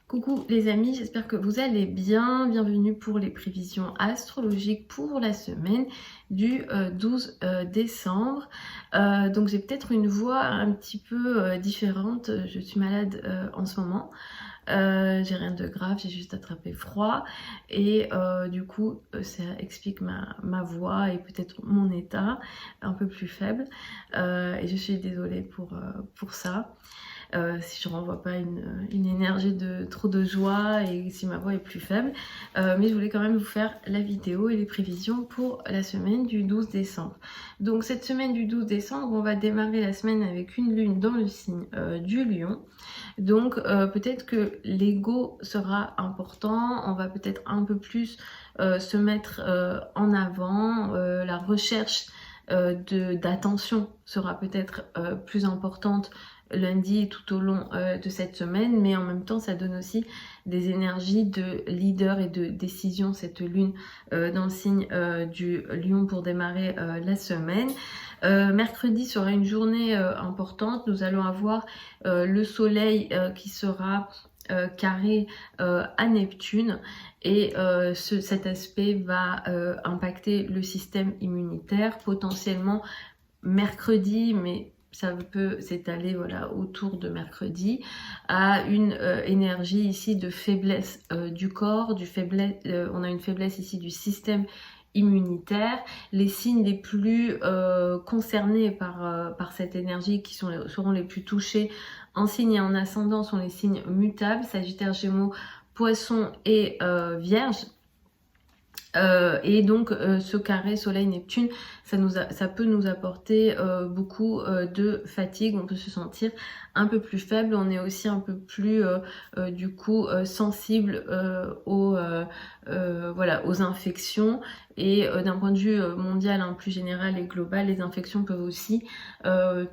Coucou les amis, j'espère que vous allez bien. Bienvenue pour les prévisions astrologiques pour la semaine du 12 décembre. Donc j'ai peut-être une voix un petit peu différente. Je suis malade en ce moment. J'ai rien de grave, j'ai juste attrapé froid et du coup ça explique ma voix et peut-être mon état un peu plus faible et je suis désolée pour ça. Si je renvoie pas une énergie de trop de joie et si ma voix est plus faible. Mais je voulais quand même vous faire la vidéo et les prévisions pour la semaine du 12 décembre. Donc cette semaine du 12 décembre, on va démarrer la semaine avec une lune dans le signe du Lion. Donc peut-être que l'ego sera important, on va peut-être un peu plus se mettre en avant, la recherche d'attention sera peut-être plus importante lundi tout au long de cette semaine, mais en même temps ça donne aussi des énergies de leader et de décision, cette lune dans le signe du Lion pour démarrer la semaine. Mercredi sera une journée importante, nous allons avoir le soleil qui sera carré à Neptune et cet aspect va impacter le système immunitaire potentiellement mercredi, mais ça peut s'étaler voilà, autour de mercredi, à une énergie ici de faiblesse du corps, on a une faiblesse ici du système immunitaire. Les signes les plus concernés par cette énergie qui seront les plus touchés en signe et en ascendant sont les signes mutables, Sagittaire, Gémeaux, Poissons et Vierge. Et donc ce carré Soleil-Neptune, ça peut nous apporter beaucoup de fatigue, on peut se sentir un peu plus faible, on est aussi un peu plus du coup sensible voilà, aux infections et d'un point de vue mondial plus général et global, les infections peuvent aussi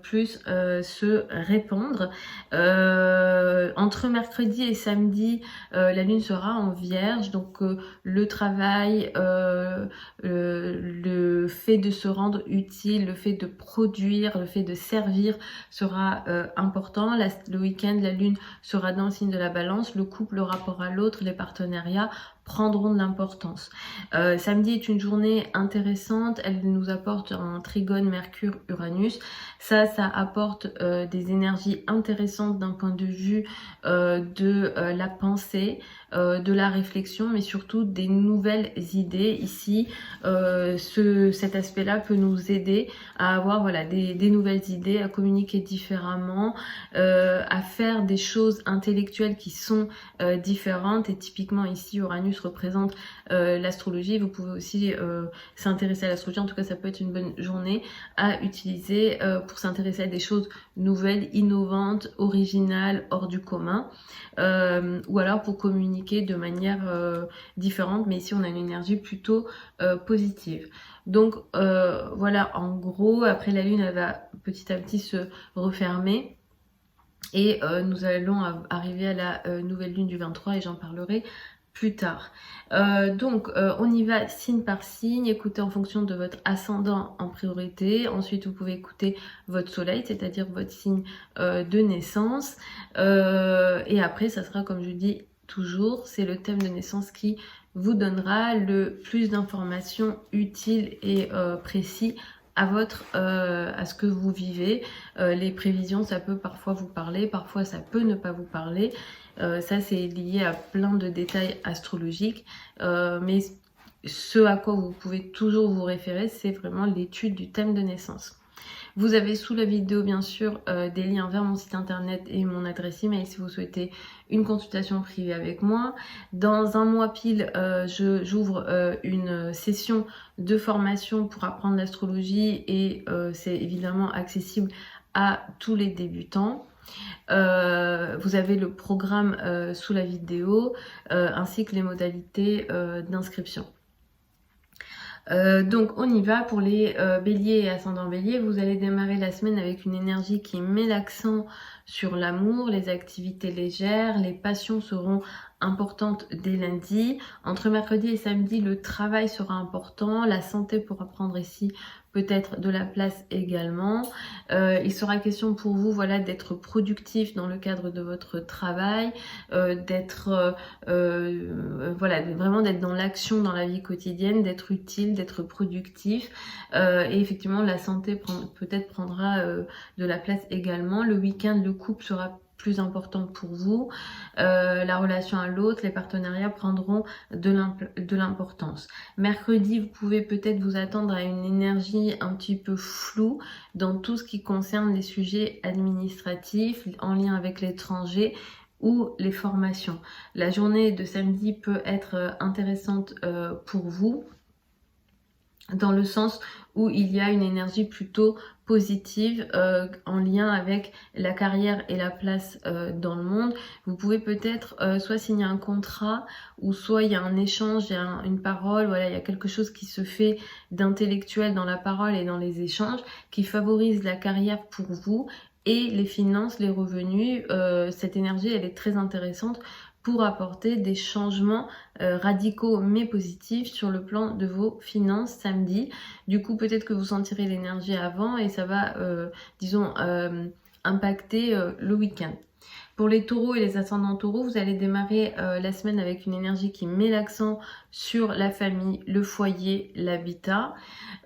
plus se répandre. Entre mercredi et samedi, la lune sera en Vierge, donc le travail, le fait de se rendre utile, le fait de produire, le fait de servir sera important. Le week-end, la lune sera dans le signe de la Balance, le couple, le rapport à l'autre, les partenariats prendront de l'importance. Samedi est une journée intéressante, elle nous apporte un trigone Mercure-Uranus. Ça apporte des énergies intéressantes d'un point de vue de la pensée, de la réflexion, mais surtout des nouvelles idées. Ici, cet aspect-là peut nous aider à avoir voilà, des nouvelles idées, à communiquer différemment, à faire des choses intellectuelles qui sont différentes. Et typiquement ici, Uranus représente l'astrologie. Vous pouvez aussi s'intéresser à l'astrologie. En tout cas, ça peut être une bonne journée à utiliser pour s'intéresser à des choses nouvelles, innovantes, originales, hors du commun. Ou alors pour communiquer de manière différente, mais ici on a une énergie plutôt positive. Donc voilà, en gros, après la lune, elle va petit à petit se refermer. Et nous allons arriver à la nouvelle lune du 23 et j'en parlerai plus tard. Donc on y va signe par signe, écoutez en fonction de votre ascendant en priorité. Ensuite vous pouvez écouter votre soleil, c'est-à-dire votre signe de naissance. Et après ça sera, comme je dis toujours, c'est le thème de naissance qui vous donnera le plus d'informations utiles et précis à ce que vous vivez. Les prévisions, ça peut parfois vous parler, parfois ça peut ne pas vous parler. Ça c'est lié à plein de détails astrologiques, mais ce à quoi vous pouvez toujours vous référer, c'est vraiment l'étude du thème de naissance. Vous avez sous la vidéo bien sûr des liens vers mon site internet et mon adresse email si vous souhaitez une consultation privée avec moi. Dans un mois pile, j'ouvre une session de formation pour apprendre l'astrologie et c'est évidemment accessible à tous les débutants. Vous avez le programme sous la vidéo ainsi que les modalités d'inscription. Donc on y va pour les béliers et ascendant bélier. Vous allez démarrer la semaine avec une énergie qui met l'accent sur l'amour, les activités légères, les passions seront importantes dès lundi. Entre mercredi et samedi, le travail sera important, la santé pourra prendre ici peut-être de la place également. Il sera question pour vous, voilà, d'être productif dans le cadre de votre travail, voilà, vraiment d'être dans l'action dans la vie quotidienne, d'être utile, d'être productif. Et effectivement, la santé peut-être prendra de la place également. Le week-end, le couple sera plus important pour vous, la relation à l'autre, les partenariats prendront de l'importance. Mercredi, vous pouvez peut-être vous attendre à une énergie un petit peu floue dans tout ce qui concerne les sujets administratifs en lien avec l'étranger ou les formations. La journée de samedi peut être intéressante pour vous, dans le sens où il y a une énergie plutôt positive en lien avec la carrière et la place dans le monde. Vous pouvez peut-être soit signer un contrat, ou soit il y a un échange, il y a une parole, voilà, il y a quelque chose qui se fait d'intellectuel dans la parole et dans les échanges, qui favorise la carrière pour vous et les finances, les revenus. Cette énergie, elle est très intéressante pour apporter des changements radicaux mais positifs sur le plan de vos finances samedi. Du coup, peut-être que vous sentirez l'énergie avant et ça va, disons, impacter le week-end. Pour les taureaux et les ascendants taureaux, vous allez démarrer la semaine avec une énergie qui met l'accent sur la famille, le foyer, l'habitat,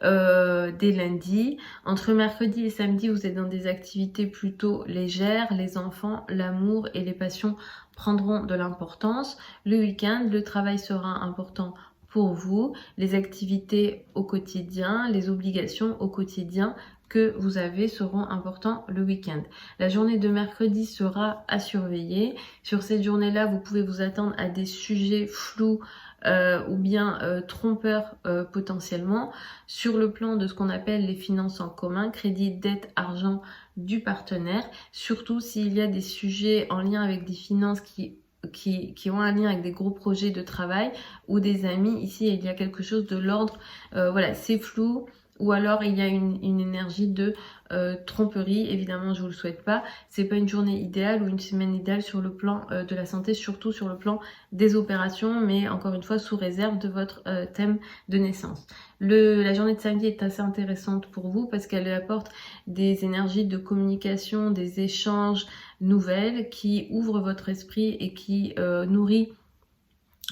dès lundi. Entre mercredi et samedi, vous êtes dans des activités plutôt légères. Les enfants, l'amour et les passions prendront de l'importance. Le week-end, le travail sera important pour vous. Les activités au quotidien, les obligations au quotidien que vous avez seront importants le week-end. La journée de mercredi sera à surveiller. Sur cette journée-là, vous pouvez vous attendre à des sujets flous ou bien trompeurs potentiellement sur le plan de ce qu'on appelle les finances en commun, crédit, dette, argent du partenaire, surtout s'il y a des sujets en lien avec des finances qui ont un lien avec des gros projets de travail ou des amis. Ici, il y a quelque chose de l'ordre, voilà, c'est flou, ou alors il y a une énergie de tromperie. Évidemment, je vous le souhaite pas. C'est pas une journée idéale ou une semaine idéale sur le plan de la santé, surtout sur le plan des opérations, mais encore une fois sous réserve de votre thème de naissance. La journée de samedi est assez intéressante pour vous parce qu'elle apporte des énergies de communication, des échanges nouvelles qui ouvrent votre esprit et qui nourrit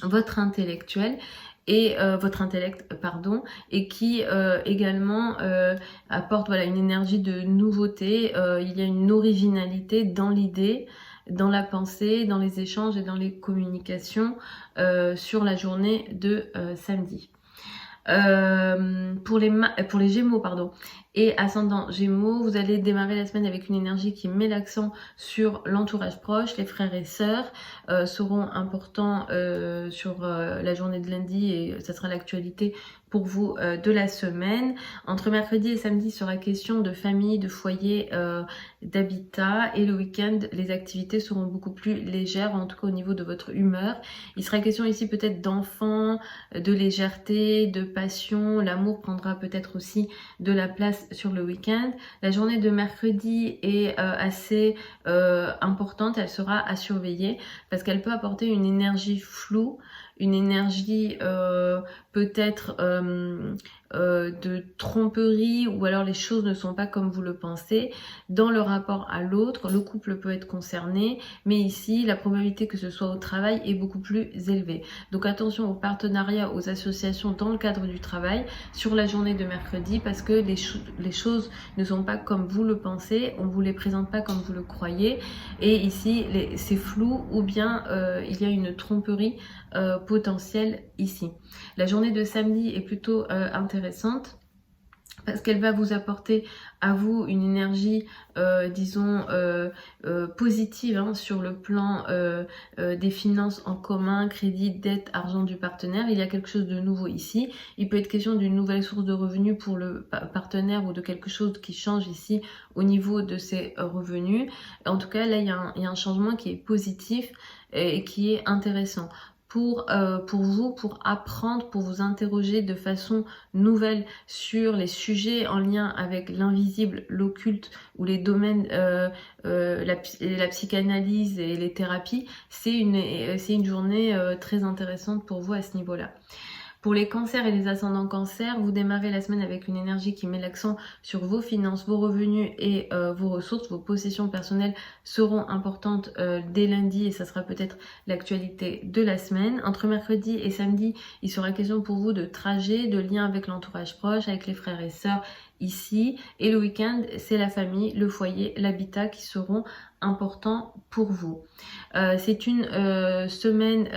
votre intellectuel et votre intellect, pardon, et qui également apporte, voilà, une énergie de nouveauté. Il y a une originalité dans l'idée, dans la pensée, dans les échanges et dans les communications sur la journée de samedi. Pour les Gémeaux, pardon, et ascendant Gémeaux, vous allez démarrer la semaine avec une énergie qui met l'accent sur l'entourage proche. Les frères et sœurs seront importants sur la journée de lundi et ça sera l'actualité pour vous de la semaine. Entre mercredi et samedi sera question de famille, de foyer, d'habitat, et le week-end, les activités seront beaucoup plus légères, en tout cas au niveau de votre humeur. Il sera question ici peut-être d'enfants, de légèreté, de passion. L'amour prendra peut-être aussi de la place sur le week-end. La journée de mercredi est assez importante, elle sera à surveiller parce qu'elle peut apporter une énergie floue, une énergie peut-être de tromperie, ou alors les choses ne sont pas comme vous le pensez dans le rapport à l'autre. Le couple peut être concerné, mais ici la probabilité que ce soit au travail est beaucoup plus élevée. Donc attention aux partenariats, aux associations dans le cadre du travail sur la journée de mercredi, parce que les choses ne sont pas comme vous le pensez, on vous les présente pas comme vous le croyez, et ici c'est flou, ou bien il y a une tromperie potentielle ici. La journée de samedi est plutôt intéressante parce qu'elle va vous apporter à vous une énergie, disons, positive hein, sur le plan des finances en commun, crédit, dette, argent du partenaire. Il y a quelque chose de nouveau ici. Il peut être question d'une nouvelle source de revenus pour le partenaire ou de quelque chose qui change ici au niveau de ses revenus. En tout cas, là, il y a un changement qui est positif et qui est intéressant. pour vous, pour apprendre, pour vous interroger de façon nouvelle sur les sujets en lien avec l'invisible, l'occulte ou les domaines, la psychanalyse et les thérapies. C'est une journée très intéressante pour vous à ce niveau-là. Pour les cancers et les ascendants cancers, vous démarrez la semaine avec une énergie qui met l'accent sur vos finances, vos revenus et vos ressources. Vos possessions personnelles seront importantes dès lundi et ça sera peut-être l'actualité de la semaine. Entre mercredi et samedi, il sera question pour vous de trajets, de liens avec l'entourage proche, avec les frères et sœurs ici. Et le week-end, c'est la famille, le foyer, l'habitat qui seront importants pour vous. C'est une semaine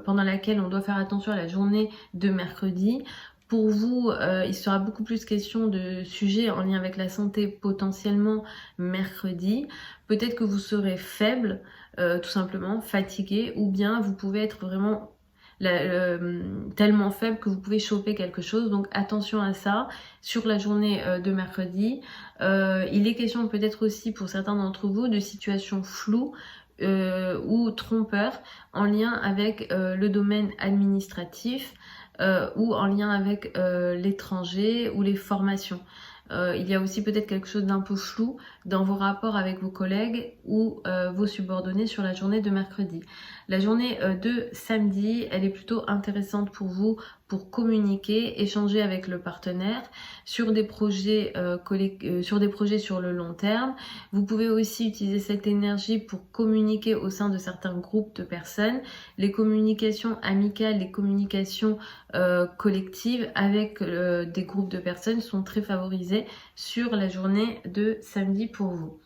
pendant laquelle on doit faire attention à la journée de mercredi. Pour vous, il sera beaucoup plus question de sujets en lien avec la santé potentiellement mercredi. Peut-être que vous serez faible, tout simplement, fatigué, ou bien vous pouvez être vraiment tellement faible que vous pouvez choper quelque chose. Donc attention à ça sur la journée de mercredi. Il est question peut-être aussi pour certains d'entre vous de situations floues ou trompeurs en lien avec le domaine administratif ou en lien avec l'étranger ou les formations. Il y a aussi peut-être quelque chose d'un peu flou dans vos rapports avec vos collègues ou vos subordonnés sur la journée de mercredi. La journée de samedi, elle est plutôt intéressante pour vous pour communiquer, échanger avec le partenaire sur des projets sur le long terme. Vous pouvez aussi utiliser cette énergie pour communiquer au sein de certains groupes de personnes. Les communications amicales, les communications collectives avec des groupes de personnes sont très favorisées sur la journée de samedi pour vous.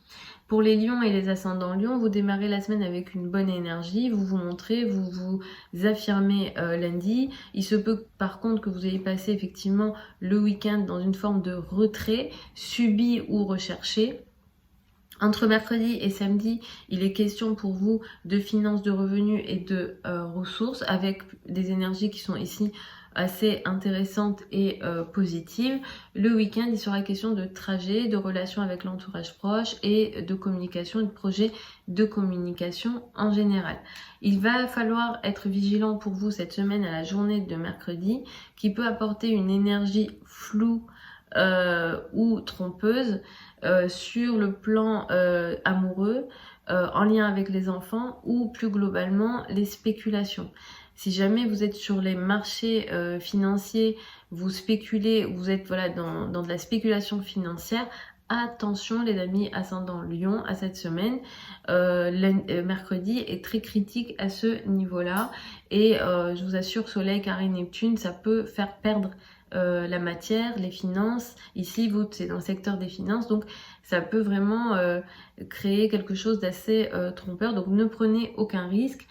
Pour les lions et les ascendants lions, vous démarrez la semaine avec une bonne énergie, vous vous montrez, vous vous affirmez lundi. Il se peut par contre que vous ayez passé effectivement le week-end dans une forme de retrait, subi ou recherché. Entre mercredi et samedi, il est question pour vous de finances, de revenus et de ressources avec des énergies qui sont ici assez intéressantes et positives. Le week-end, il sera question de trajets, de relations avec l'entourage proche et de communication et de projets de communication en général. Il va falloir être vigilant pour vous cette semaine à la journée de mercredi qui peut apporter une énergie floue ou trompeuse sur le plan amoureux, en lien avec les enfants ou plus globalement les spéculations. Si jamais vous êtes sur les marchés financiers, vous spéculez, vous êtes voilà, dans de la spéculation financière, attention les amis ascendant Lion à cette semaine. Mercredi est très critique à ce niveau-là et je vous assure Soleil, Carré, Neptune, ça peut faire perdre la matière, les finances. Ici, vous, c'est dans le secteur des finances, donc ça peut vraiment créer quelque chose d'assez trompeur. Donc ne prenez aucun risque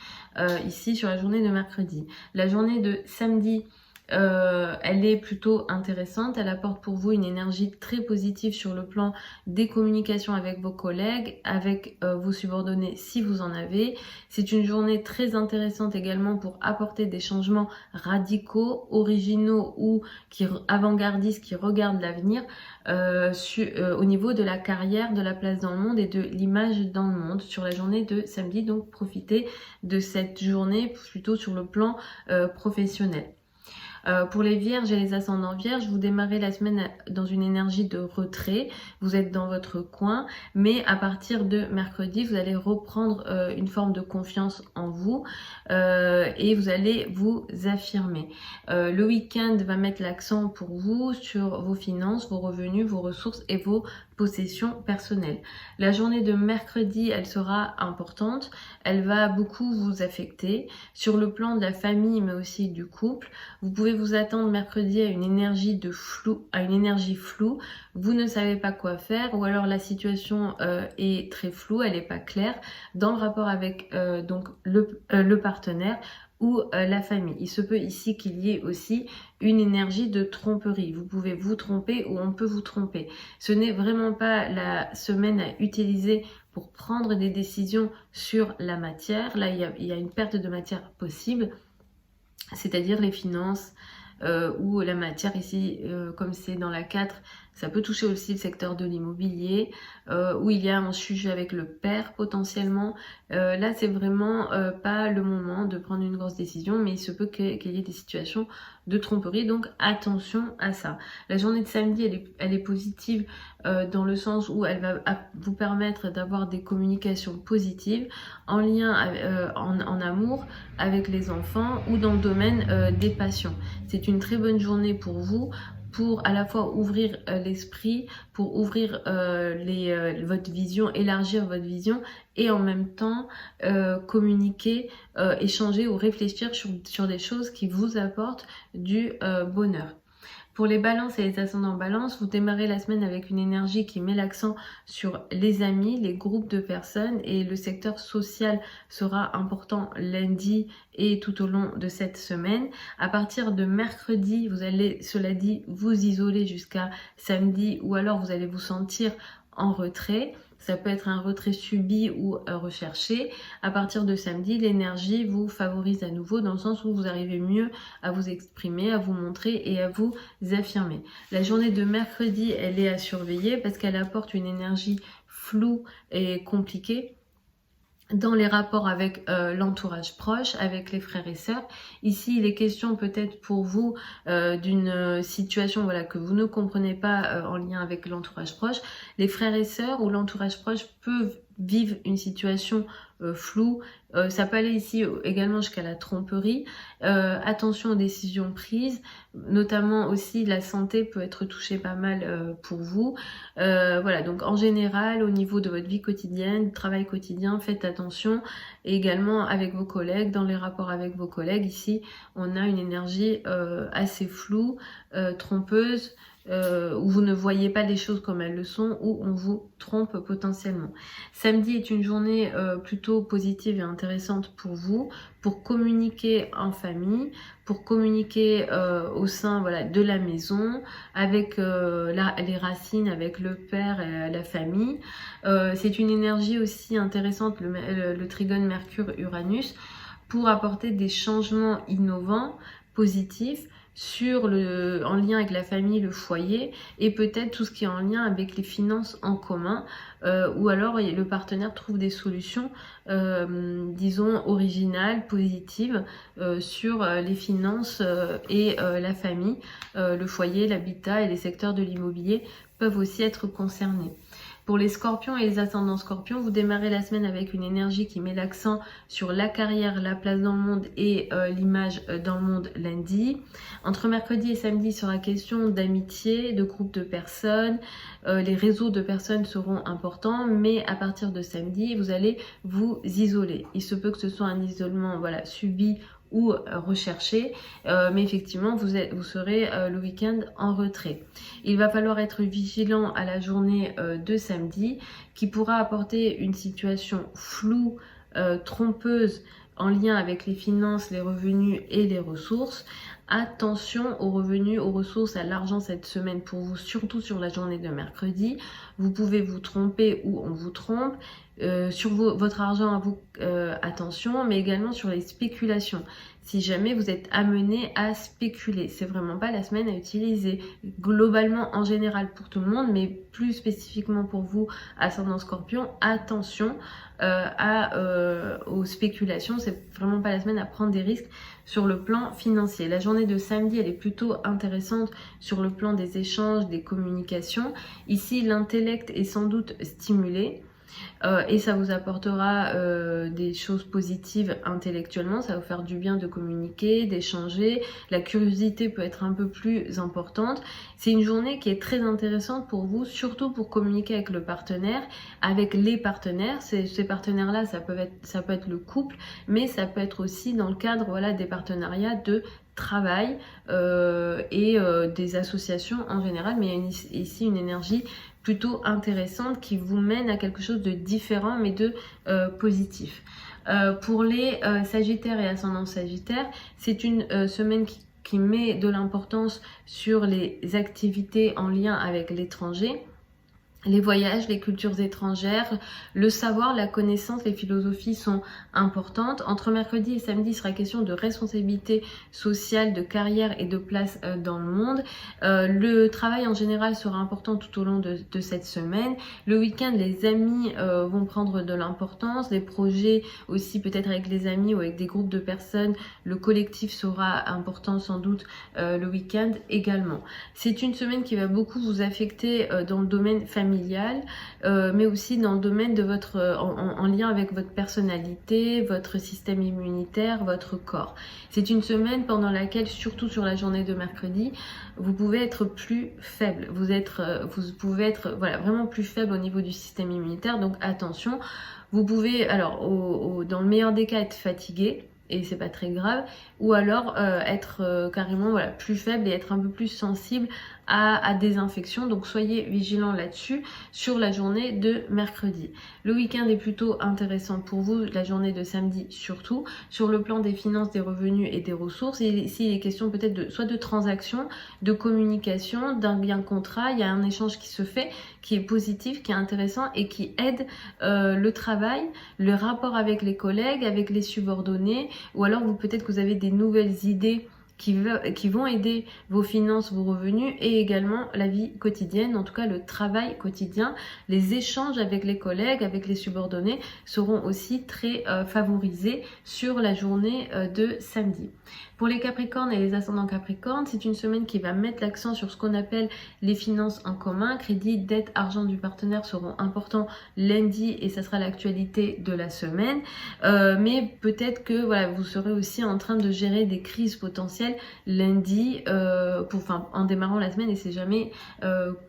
ici sur la journée de mercredi. La journée de samedi, elle est plutôt intéressante, elle apporte pour vous une énergie très positive sur le plan des communications avec vos collègues, avec vos subordonnés si vous en avez. C'est une journée très intéressante également pour apporter des changements radicaux, originaux ou avant-gardistes qui regardent l'avenir au niveau de la carrière, de la place dans le monde et de l'image dans le monde sur la journée de samedi. Donc profitez de cette journée plutôt sur le plan professionnel. Pour les vierges et les ascendants vierges, vous démarrez la semaine dans une énergie de retrait, vous êtes dans votre coin, mais à partir de mercredi, vous allez reprendre une forme de confiance en vous et vous allez vous affirmer. Le week-end va mettre l'accent pour vous sur vos finances, vos revenus, vos ressources et vos possessions personnelles. La journée de mercredi, elle sera importante, elle va beaucoup vous affecter sur le plan de la famille mais aussi du couple. Vous pouvez vous attendre mercredi à une énergie floue, vous ne savez pas quoi faire ou alors la situation est très floue, elle n'est pas claire dans le rapport avec donc le partenaire ou la famille. Il se peut ici qu'il y ait aussi une énergie de tromperie. Vous pouvez vous tromper ou on peut vous tromper. Ce n'est vraiment pas la semaine à utiliser pour prendre des décisions sur la matière. Là, il y a une perte de matière possible, c'est-à-dire les finances ou la matière ici, comme c'est dans la 4, Ça peut toucher aussi le secteur de l'immobilier, où il y a un sujet avec le père potentiellement. Là, c'est vraiment pas le moment de prendre une grosse décision, mais il se peut qu'il y ait des situations de tromperie, donc attention à ça. La journée de samedi, elle est positive dans le sens où elle va vous permettre d'avoir des communications positives en lien en amour avec les enfants ou dans le domaine des passions. C'est une très bonne journée pour vous, pour à la fois ouvrir l'esprit, pour ouvrir votre vision, élargir votre vision et en même temps communiquer, échanger ou réfléchir sur des choses qui vous apportent du bonheur. Pour les balances et les ascendants balance, vous démarrez la semaine avec une énergie qui met l'accent sur les amis, les groupes de personnes et le secteur social sera important lundi et tout au long de cette semaine. À partir de mercredi, vous allez, cela dit, vous isoler jusqu'à samedi ou alors vous allez vous sentir en retrait. Ça peut être un retrait subi ou recherché. À partir de samedi, l'énergie vous favorise à nouveau dans le sens où vous arrivez mieux à vous exprimer, à vous montrer et à vous affirmer. La journée de mercredi, elle est à surveiller parce qu'elle apporte une énergie floue et compliquée dans les rapports avec l'entourage proche, avec les frères et sœurs. Ici, il est question peut-être pour vous d'une situation voilà, que vous ne comprenez pas en lien avec l'entourage proche. Les frères et sœurs ou l'entourage proche peuvent vivre une situation floue. Ça peut aller ici également jusqu'à la tromperie. Attention aux décisions prises, notamment aussi la santé peut être touchée pas mal pour vous. Voilà, donc en général, au niveau de votre vie quotidienne, travail quotidien, faites attention. Et également avec vos collègues, dans les rapports avec vos collègues, ici, on a une énergie assez floue, trompeuse, où vous ne voyez pas les choses comme elles le sont, où on vous trompe potentiellement. Samedi est une journée plutôt positive et intéressante pour vous, pour communiquer en famille, pour communiquer au sein voilà, de la maison, avec les racines, avec le père et la famille. C'est une énergie aussi intéressante, le trigone Mercure-Uranus, pour apporter des changements innovants, positifs, en lien avec la famille, le foyer, et peut-être tout ce qui est en lien avec les finances en commun, ou alors le partenaire trouve des solutions, disons, originales, positives, sur les finances et la famille, le foyer, l'habitat et les secteurs de l'immobilier peuvent aussi être concernés. Pour les scorpions et les ascendants scorpions, vous démarrez la semaine avec une énergie qui met l'accent sur la carrière, la place dans le monde et l'image dans le monde lundi. Entre mercredi et samedi, il sera question d'amitié, de groupe de personnes. Les réseaux de personnes seront importants, mais à partir de samedi, vous allez vous isoler. Il se peut que ce soit un isolement voilà, subi ou recherché, mais effectivement vous serez le week-end en retrait. Il va falloir être vigilant à la journée de samedi qui pourra apporter une situation floue, trompeuse en lien avec les finances, les revenus et les ressources. Attention aux revenus, aux ressources, à l'argent cette semaine pour vous, surtout sur la journée de mercredi. Vous pouvez vous tromper ou on vous trompe. Sur votre argent à vous, attention, mais également sur les spéculations. Si jamais vous êtes amené à spéculer, c'est vraiment pas la semaine à utiliser globalement en général pour tout le monde, mais plus spécifiquement pour vous, ascendant Scorpion, attention aux spéculations. C'est vraiment pas la semaine à prendre des risques sur le plan financier. La journée de samedi, elle est plutôt intéressante sur le plan des échanges, des communications. Ici, l'intellect est sans doute stimulé. Et ça vous apportera des choses positives intellectuellement, ça va vous faire du bien de communiquer, d'échanger, la curiosité peut être un peu plus importante. C'est une journée qui est très intéressante pour vous, surtout pour communiquer avec le partenaire, avec les partenaires. Ces partenaires-là, ça peut être le couple, mais ça peut être aussi dans le cadre voilà, des partenariats de travail et des associations en général, mais il y a ici une énergie plutôt intéressante qui vous mène à quelque chose de différent mais de positif. Pour les Sagittaires et ascendants Sagittaires, c'est une semaine qui met de l'importance sur les activités en lien avec l'étranger. Les voyages, les cultures étrangères, le savoir, la connaissance, les philosophies sont importantes. Entre mercredi et samedi, il sera question de responsabilité sociale, de carrière et de place dans le monde. Le travail en général sera important tout au long de cette semaine. Le week-end, les amis vont prendre de l'importance. Les projets aussi, peut-être avec les amis ou avec des groupes de personnes. Le collectif sera important sans doute le week-end également. C'est une semaine qui va beaucoup vous affecter dans le domaine familial, mais aussi dans le domaine de votre, en lien avec votre personnalité, votre système immunitaire, votre corps. C'est une semaine pendant laquelle, surtout sur la journée de mercredi, vous pouvez être plus faible. Vous pouvez être voilà, vraiment plus faible au niveau du système immunitaire, donc attention. Vous pouvez, alors, dans le meilleur des cas, être fatigué, et c'est pas très grave, ou alors être carrément voilà, plus faible et être un peu plus sensible à des infections. Donc soyez vigilants là-dessus sur la journée de mercredi. Le week-end est plutôt intéressant pour vous, la journée de samedi surtout, sur le plan des finances, des revenus et des ressources. Et ici il est question peut-être soit de transactions, de communication, d'un bien contrat. Il y a un échange qui se fait, qui est positif, qui est intéressant et qui aide le travail, le rapport avec les collègues, avec les subordonnés, ou alors peut-être que vous avez des nouvelles idées qui vont aider vos finances, vos revenus et également la vie quotidienne, en tout cas le travail quotidien. Les échanges avec les collègues, avec les subordonnés seront aussi très favorisés sur la journée de samedi. Pour les Capricornes et les ascendants Capricornes, c'est une semaine qui va mettre l'accent sur ce qu'on appelle les finances en commun. Crédit, dette, argent du partenaire seront importants lundi et ça sera l'actualité de la semaine. Mais peut-être que voilà, vous serez aussi en train de gérer des crises potentielles lundi, en démarrant la semaine, et c'est jamais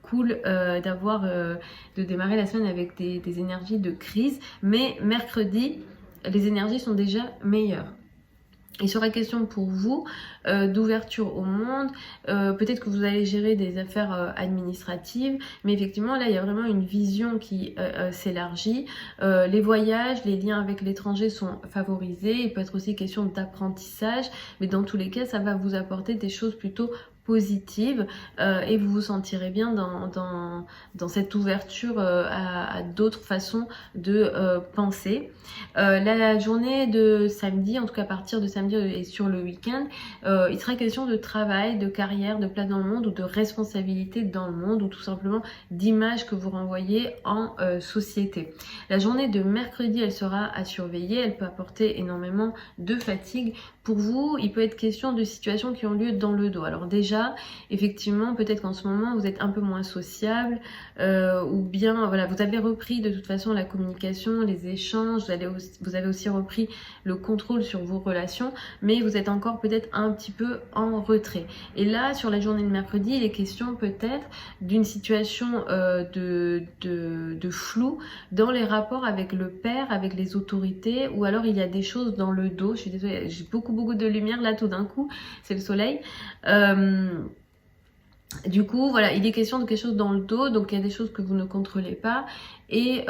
cool de démarrer la semaine avec des énergies de crise. Mais mercredi, les énergies sont déjà meilleures. Il sera question pour vous d'ouverture au monde, peut-être que vous allez gérer des affaires administratives, mais effectivement là il y a vraiment une vision qui s'élargit. Les voyages, les liens avec l'étranger sont favorisés, il peut être aussi question d'apprentissage, mais dans tous les cas ça va vous apporter des choses plutôt positive et vous vous sentirez bien dans cette ouverture à d'autres façons de penser. La journée de samedi, en tout cas à partir de samedi et sur le week-end, il sera question de travail, de carrière, de place dans le monde ou de responsabilité dans le monde ou tout simplement d'image que vous renvoyez en société. La journée de mercredi, elle sera à surveiller, elle peut apporter énormément de fatigue. Pour vous, il peut être question de situations qui ont lieu dans le dos. Alors déjà, effectivement, peut-être qu'en ce moment, vous êtes un peu moins sociable ou bien, voilà, vous avez repris de toute façon la communication, les échanges, vous avez aussi repris le contrôle sur vos relations, mais vous êtes encore peut-être un petit peu en retrait. Et là, sur la journée de mercredi, il est question peut-être d'une situation de flou dans les rapports avec le père, avec les autorités, ou alors il y a des choses dans le dos. Je suis désolée, j'ai beaucoup de lumière là tout d'un coup, c'est le soleil. Du coup, voilà, il est question de quelque chose dans le dos, donc il y a des choses que vous ne contrôlez pas, et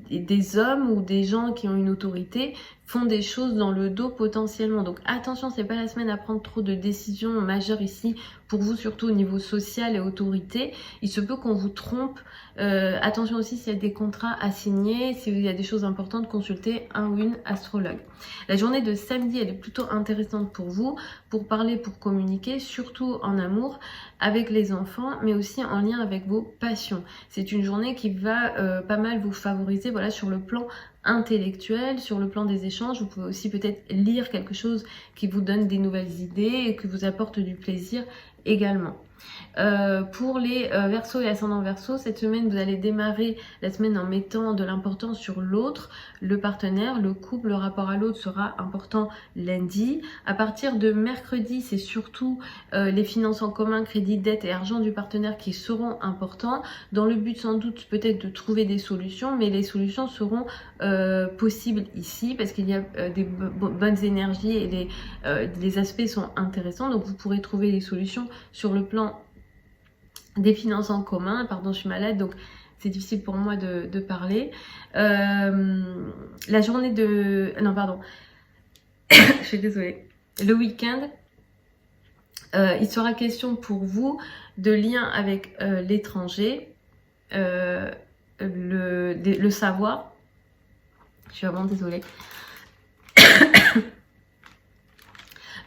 des hommes ou des gens qui ont une autorité font des choses dans le dos potentiellement. Donc attention, c'est pas la semaine à prendre trop de décisions majeures ici, pour vous surtout au niveau social et autorité. Il se peut qu'on vous trompe. Attention aussi s'il y a des contrats à signer, s'il y a des choses importantes, consultez un ou une astrologue. La journée de samedi, elle est plutôt intéressante pour vous, pour parler, pour communiquer, surtout en amour, avec les enfants, mais aussi en lien avec vos passions. C'est une journée qui va pas mal vous favoriser, voilà, sur le plan intellectuel, sur le plan des échanges. Vous pouvez aussi peut-être lire quelque chose qui vous donne des nouvelles idées et qui vous apporte du plaisir également. Pour les Verseaux et ascendants Verseaux, cette semaine vous allez démarrer la semaine en mettant de l'importance sur l'autre, le partenaire, le couple. Le rapport à l'autre sera important lundi. À partir de mercredi, c'est surtout les finances en commun, crédit, dette et argent du partenaire qui seront importants, dans le but sans doute peut-être de trouver des solutions, mais les solutions seront possibles ici parce qu'il y a des bonnes énergies et les aspects sont intéressants, donc vous pourrez trouver des solutions sur le plan des finances en commun. Pardon, je suis malade, donc c'est difficile pour moi de parler. La journée de... Non, pardon. Je suis désolée. Le week-end, il sera question pour vous de liens avec l'étranger. le savoir. Je suis vraiment désolée.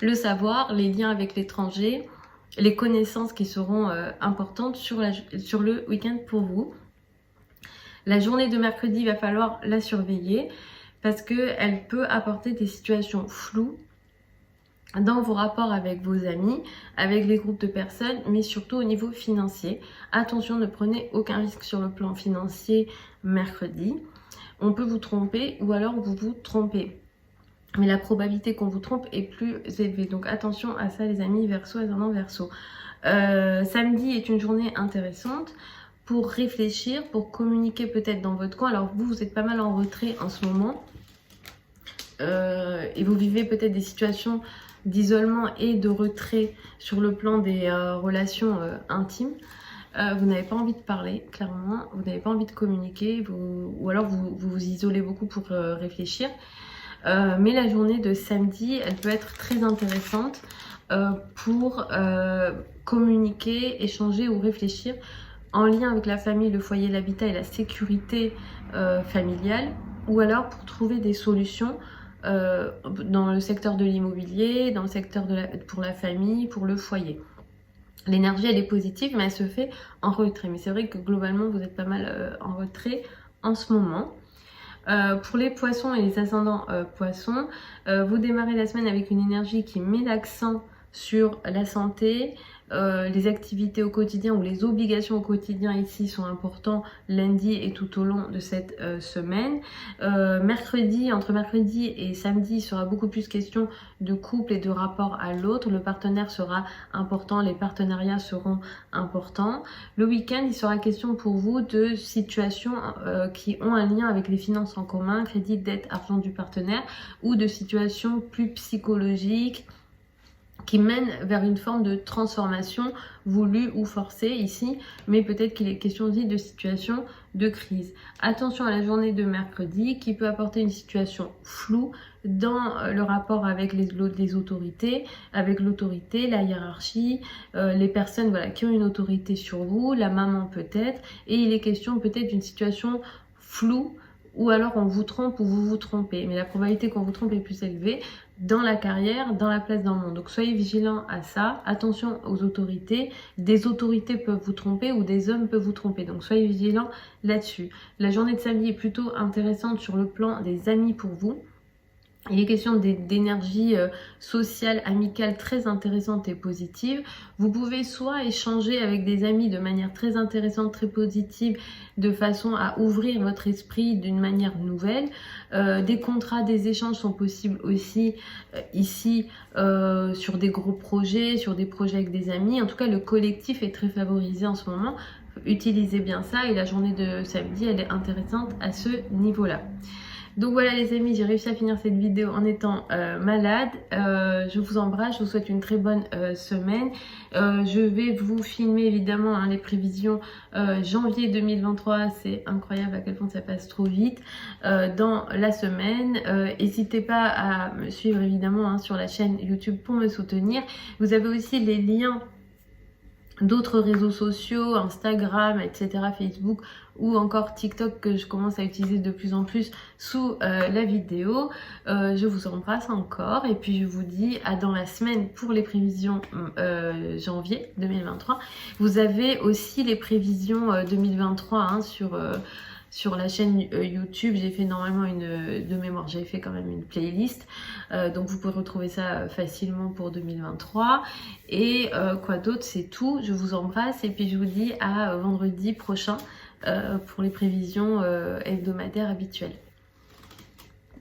Le savoir, les liens avec l'étranger, les connaissances qui seront importantes sur le week-end pour vous. La journée de mercredi, il va falloir la surveiller parce qu'elle peut apporter des situations floues dans vos rapports avec vos amis, avec les groupes de personnes, mais surtout au niveau financier. Attention, ne prenez aucun risque sur le plan financier mercredi. On peut vous tromper ou alors vous vous trompez. Mais la probabilité qu'on vous trompe est plus élevée. Donc attention à ça les amis, Verseau, ascendant Verseau. Samedi est une journée intéressante pour réfléchir, pour communiquer peut-être dans votre coin. Alors vous êtes pas mal en retrait en ce moment. Et vous vivez peut-être des situations d'isolement et de retrait sur le plan des relations intimes. Vous n'avez pas envie de parler, clairement. Vous n'avez pas envie de communiquer. Ou alors vous vous isolez beaucoup pour réfléchir. Mais la journée de samedi, elle peut être très intéressante pour communiquer, échanger ou réfléchir en lien avec la famille, le foyer, l'habitat et la sécurité familiale, ou alors pour trouver des solutions dans le secteur de l'immobilier, dans le secteur pour la famille, pour le foyer. L'énergie, elle est positive, mais elle se fait en retrait. Mais c'est vrai que globalement, vous êtes pas mal en retrait en ce moment. Pour les poissons et les ascendants poissons, vous démarrez la semaine avec une énergie qui met l'accent sur la santé, les activités au quotidien ou les obligations au quotidien ici sont importants lundi et tout au long de cette semaine. Mercredi, entre mercredi et samedi, il sera beaucoup plus question de couple et de rapport à l'autre. Le partenaire sera important, les partenariats seront importants. Le week-end, il sera question pour vous de situations qui ont un lien avec les finances en commun, crédit, dette, argent du partenaire, ou de situations plus psychologiques, qui mène vers une forme de transformation voulue ou forcée ici, mais peut-être qu'il est question aussi de situation de crise. Attention à la journée de mercredi qui peut apporter une situation floue dans le rapport avec les autorités, avec l'autorité, la hiérarchie, les personnes voilà, qui ont une autorité sur vous, la maman peut-être, et il est question peut-être d'une situation floue, ou alors on vous trompe ou vous vous trompez, mais la probabilité qu'on vous trompe est plus élevée dans la carrière, dans la place dans le monde. Donc soyez vigilants à ça, attention aux autorités, des autorités peuvent vous tromper ou des hommes peuvent vous tromper, donc soyez vigilants là-dessus. La journée de samedi est plutôt intéressante sur le plan des amis pour vous. Il est question d'énergie sociale, amicale très intéressante et positive. Vous pouvez soit échanger avec des amis de manière très intéressante, très positive, de façon à ouvrir votre esprit d'une manière nouvelle. Des contrats, des échanges sont possibles aussi ici sur des gros projets, sur des projets avec des amis. En tout cas, le collectif est très favorisé en ce moment. Utilisez bien ça et la journée de samedi, elle est intéressante à ce niveau-là. Donc voilà les amis, j'ai réussi à finir cette vidéo en étant malade. Je vous embrasse, je vous souhaite une très bonne semaine. Je vais vous filmer évidemment hein, les prévisions janvier 2023. C'est incroyable à quel point ça passe trop vite dans la semaine. N'hésitez pas à me suivre évidemment hein, sur la chaîne YouTube pour me soutenir. Vous avez aussi les liens d'autres réseaux sociaux, Instagram, etc., Facebook ou encore TikTok que je commence à utiliser de plus en plus sous la vidéo. Je vous embrasse encore et puis je vous dis à dans la semaine pour les prévisions janvier 2023. Vous avez aussi les prévisions 2023 hein, sur la chaîne YouTube. J'ai fait normalement de mémoire, j'ai fait quand même une playlist. Donc vous pouvez retrouver ça facilement pour 2023. Et quoi d'autre, c'est tout. Je vous embrasse et puis je vous dis à vendredi prochain pour les prévisions hebdomadaires habituelles.